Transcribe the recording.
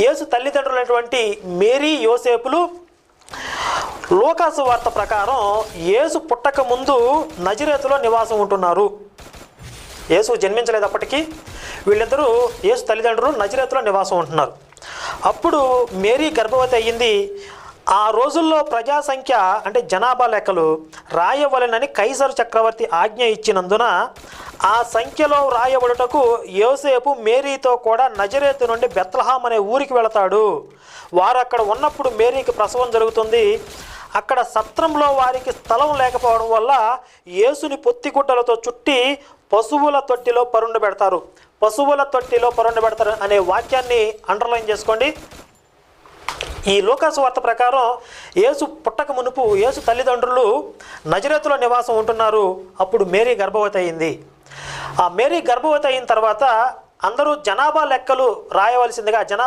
యేసు తల్లిదండ్రులైనటువంటి Mary యోసేపులు లూకాసు వార్త ప్రకారం యేసు పుట్టక ముందు నజరేతులో నివాసం ఉంటున్నారు. యేసు జన్మించలేదు అప్పటికి. వీళ్ళిద్దరూ యేసు తల్లిదండ్రులు నజరేతులో నివాసం ఉంటున్నారు. అప్పుడు మేరీ గర్భవతి అయ్యింది. ఆ రోజుల్లో ప్రజా సంఖ్య అంటే జనాభా లెక్కలు రాయవలెనని కైసరు చక్రవర్తి ఆజ్ఞ ఇచ్చినందున ఆ సంఖ్యలో రాయబడుటకు యోసేపు మేరీతో కూడా నజరేతు నుండి బెత్లెహేం అనే ఊరికి వెళతాడు. వారు అక్కడ ఉన్నప్పుడు మేరీకి ప్రసవం జరుగుతుంది. అక్కడ సత్రంలో వారికి స్థలం లేకపోవడం వల్ల యేసుని పొత్తిగుడ్డలతో చుట్టి పశువుల తొట్టిలో పరుండబెడతారు. పశువుల తొట్టిలో పరుండబెడతారు అనే వాక్యాన్ని అండర్లైన్ చేసుకోండి. ఈ లూకాసు వార్త ప్రకారం యేసు పుట్టక మునుపు యేసు తల్లిదండ్రులు నజరేతులో నివాసం ఉంటున్నారు. అప్పుడు మేరీ గర్భవతి అయింది. ఆ మేరీ గర్భవతి అయిన తర్వాత అందరూ జనాభా లెక్కలు రాయవలసిందిగా జనాభా